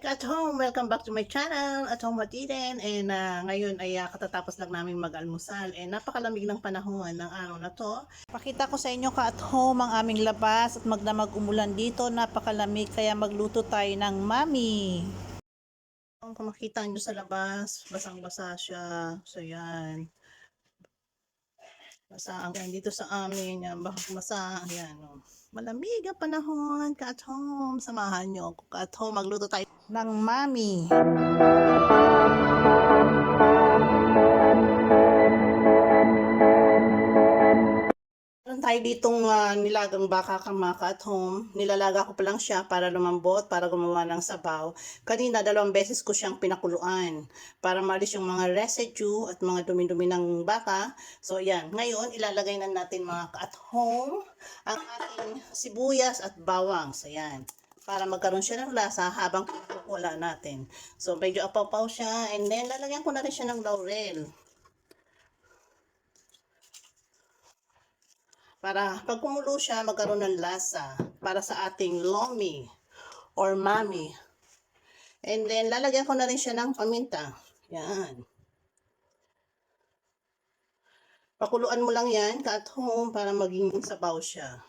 At home, welcome back to my channel, At Home Matiden. And ngayon ay katatapos lang namin mag-almusal. And napakalamig ng panahon ng araw na to. Pakita ko sa inyo ka at home ang aming labas at magdamag umulan dito. Napakalamig kaya magluto tayo ng mami. Kung makita nyo sa labas, basang-basa siya. So yan. Basa yan dito sa amin. Yan, baka masa. Yan. Oh. Malamig ang panahon, ka at home. Samahan nyo ako ka at home. Magluto tayo ng mami. Meron tayo ditong nilagang baka kamaka at home. Nilalaga ko pa lang siya para lumambot, para gumawa ng sabaw. Kanina, 2 beses ko siyang pinakuluan para maalis yung mga residue at mga dumi-dumi ng baka. So, yan. Ngayon, ilalagay na natin mga at home ang ating sibuyas at bawang. So, yan. Para magkaroon siya ng lasa habang kukula natin. So, medyo apaw-paw siya. And then, lalagyan ko na rin siya ng laurel. Para pag kumulo siya, magkaroon ng lasa para sa ating lomi or mami. And then, lalagyan ko na rin siya ng paminta. Yan. Pakuluan mo lang yan, ka at home, para maging sabaw siya.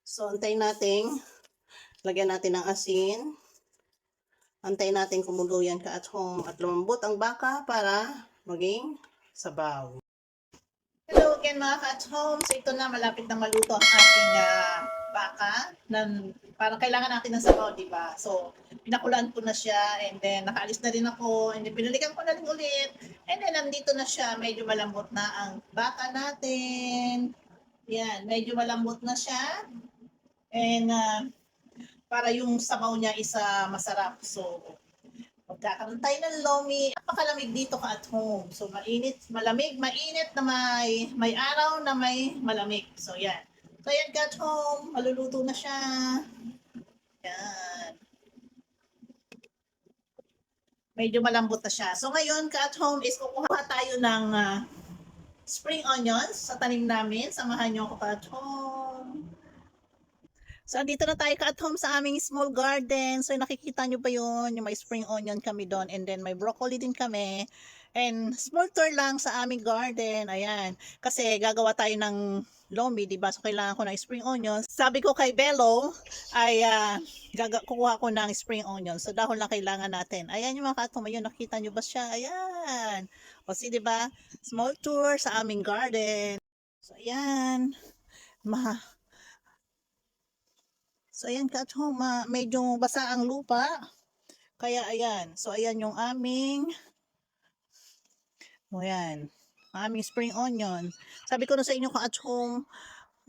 So, antayin natin. Lagyan natin ng asin. Antayin natin kumulo yan, ka at home. At lumambot ang baka para maging sabaw. Hello again mga ka-at home. So ito na, malapit na maluto ang ating baka. Parang kailangan natin ng sabaw, di ba? So, pinakulaan ko na siya and then nakaalis na rin ako and then pinalikan ko na rin ulit. And then nandito na siya, medyo malambot na ang baka natin. Yan, medyo malambot na siya. And para yung sabaw niya isa masarap. So, magkakaroon tayo ng lomi. Napakalamig dito ka at home. So, mainit, malamig, mainit na may araw na may malamig. So, yan. So, yan ka at home. Maluluto na siya. Yan. Medyo malambot na siya. So, ngayon ka at home is kukuha tayo ng spring onions sa tanim namin. Samahan nyo ako ka at home. So, andito na tayo ka at home sa aming small garden. So, nakikita nyo ba yun? Yung may spring onion kami doon. And then, may broccoli din kami. And, small tour lang sa aming garden. Ayan. Kasi, gagawa tayo ng lomi, diba? So, kailangan ko ng spring onions. Sabi ko kay Bello, ay kukuha ko ng spring onions. So, dahon lang kailangan natin. Ayan yung mga ka at home. Ayun, nakita nyo ba siya? Ayan. O, see, diba? Small tour sa aming garden. So, ayan. So, ayan ka at home, medyo basa ang lupa. Kaya, ayan. So, ayan yung aming, aming spring onion. Sabi ko na sa inyo ka at home,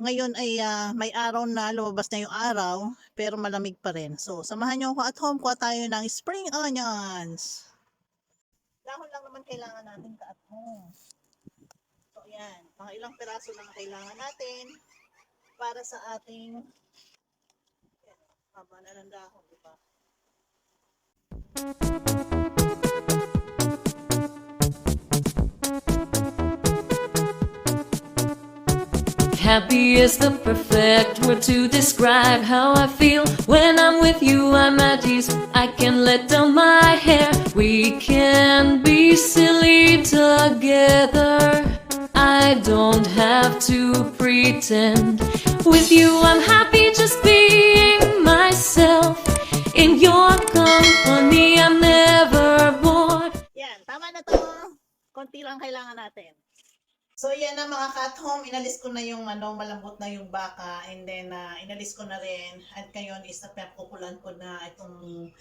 ngayon ay may araw na, lumabas na yung araw, pero malamig pa rin. So, samahan nyo ako at home, kuha tayo ng spring onions. Dahon lang naman kailangan natin ka at home. So, ayan. Mga ilang piraso lang kailangan natin para sa ating haba na ng dahon, diba? Happy is the perfect word to describe how I feel. When I'm with you, I'm at ease. I can let down my hair. We can be silly together. I don't have to pretend. With you, I'm happy just being myself. In your company, I'm never bored. Yan, tama na to. Konti lang kailangan natin. So, yan na mga ka at home. Inalis ko na yung malambot na yung baka. And then, inalis ko na rin. At ngayon is napakukulan ko na itong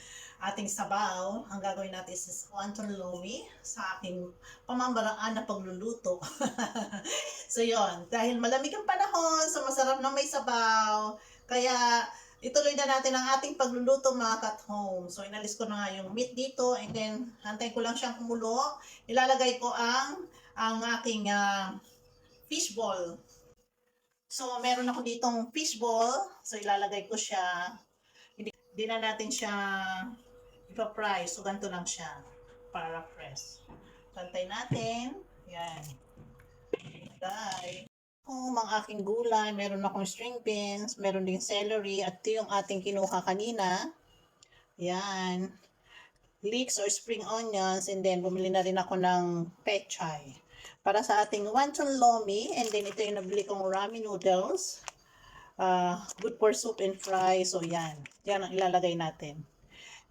ating sabaw. Ang gagawin natin is wonton lomi sa aking pamamaraan na pagluluto. So, yon. Dahil malamig ang panahon, so masarap na may sabaw. Kaya, ituloy na natin ang ating pagluluto mga ka at home. So, inalis ko na nga yung meat dito. And then, hantayin ko lang siyang kumulo. Ilalagay ko ang aking fishball. So, meron ako ditong fishball. So, ilalagay ko siya. Hindi na natin siya ipa-fry. So, ganito lang siya. Para fresh. Pantay natin. Yan. Bye. Ang aking gulay. Meron akong string beans. Meron din celery. At ito yung ating kinuha kanina. Yan. Leeks or spring onions. And then, bumili na rin ako ng pechay. Para sa ating wonton lomi. And then, ito yung nabili kong ramen noodles. Good for soup and fry. So, yan. Yan ang ilalagay natin.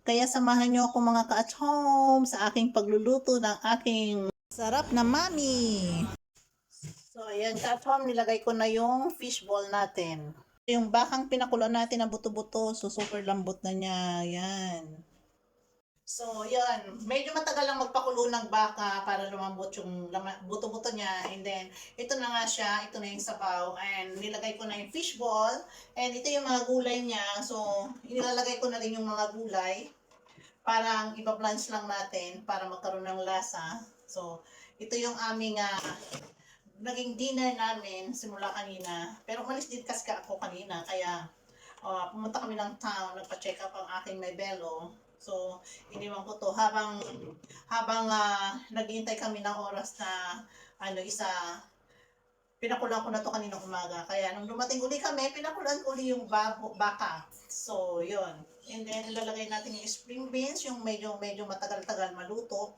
Kaya samahan nyo ako mga ka-at home sa aking pagluluto ng aking sarap na mami. So, ayan, ka-at home, nilagay ko na yung fishball natin. Yung bakang pinakuloan natin na buto-buto, so super lambot na niya. Yan. So, yan. Medyo matagal lang magpakulo ng baka para lumambot yung buto-buto niya. And then, ito na nga siya. Ito na yung sabaw. And nilagay ko na yung fishball. And ito yung mga gulay niya. So, inilalagay ko na rin yung mga gulay. Parang iba-blanch lang natin para magkaroon ng lasa. So, ito yung aming naging dinner namin simula kanina. Pero umalis din kasi ako kanina. Kaya, pumunta kami ng town. Nagpa-check up ang aking may bello. So, iniwan ko to habang naghihintay kami ng oras na pinakulan ko na to kaninang umaga. Kaya nung dumating uli kami, pinakulan ko uli yung baka. So, yun. And then, ilalagay natin yung spring beans, yung medyo matagal-tagal maluto.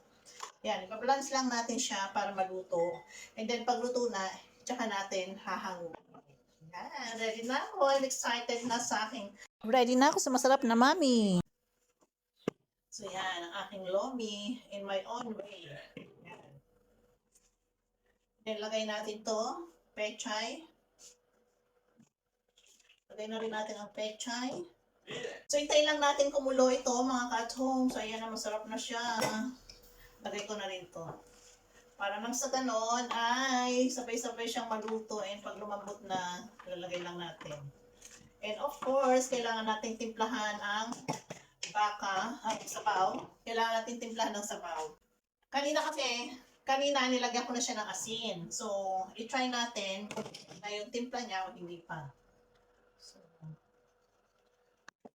Yan, ipa-blanch lang natin siya para maluto. And then, pagluto na, tsaka natin hahanguin. Yan, ready na ako. I'm excited na sa aking. Ready na ako sa masarap na mami. So, yan, ang aking lomi in my own way. Yan. Then, lagay natin to, pechay. Lagay na rin natin ang pechay. So, hintayin lang natin kumulo ito, mga ka-at home. So, ayan na, masarap na siya. Lagay ko na rin to. Para nang sa ganon ay sabay-sabay siyang maluto. And pag lumambot na, lalagay lang natin. And of course, kailangan natin timplahan ang baka, sabaw. Kailangan natin timplahan ng sabaw. Kanina nilagyan ko na siya ng asin. So, i-try natin kung na yung timpla niya o hindi pa. So,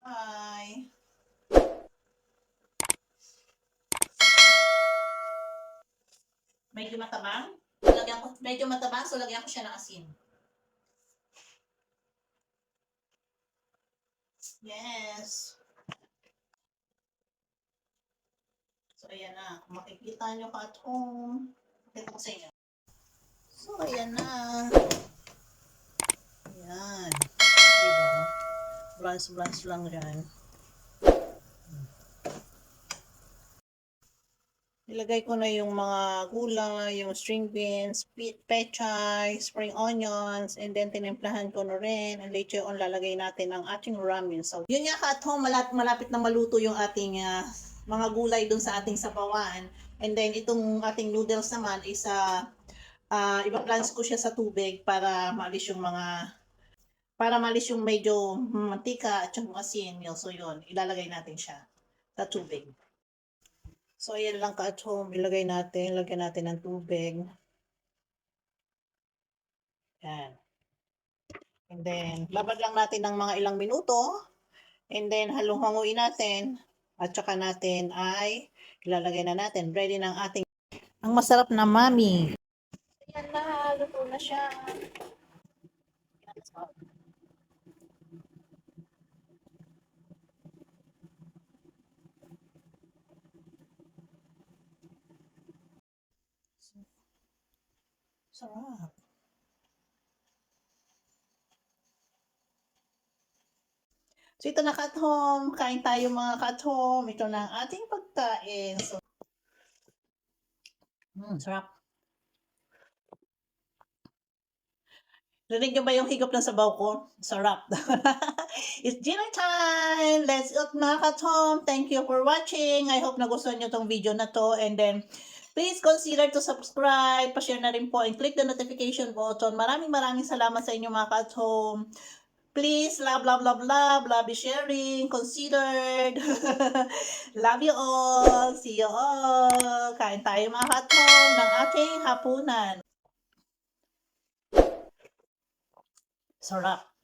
bye! Medyo matabang. So lagyan ko siya ng asin. Yes. So, ayan na. Kung makikita nyo ka at home, makita ko sa inyo. So, ayan na. Ayan. Diba? Blanch lang yan. Ilagay ko na yung mga gulay, yung string beans, pechay, spring onions, and then tinimplahan ko na rin. And later on, lalagay natin ang ating ramen. So, yun nga ka at home, malapit na maluto yung ating mga gulay dun sa ating sabawan. And then, itong ating noodles naman is iba-blanch ko siya sa tubig para maalis yung medyo mantika at yung asin. So, yun, ilalagay natin siya sa tubig. So, ayan lang ka at home. Lagyan natin ng tubig. Yan. And then, labad lang natin ng mga ilang minuto. And then, halong-hanguin natin. At saka natin ay ilalagay na natin. Ready ng ating ang masarap na mami. Ayan na, luto na siya. Sarap. So, ito na ka at home. Kain tayo mga ka at home. Ito na ang ating pagkain. So, sarap. Rinig nyo ba yung higop ng sabaw ko? Sarap. It's dinner time! Let's eat mga ka at home. Thank you for watching. I hope nagustuhan nyo tong video na to. And then, please consider to subscribe. Pa-share na rin po and click the notification button. Maraming salamat sa inyo mga ka at home. Please, love, sharing, considered. Love you all. See you all. Kain tayo mga ka at home ng ating hapunan. Sarap.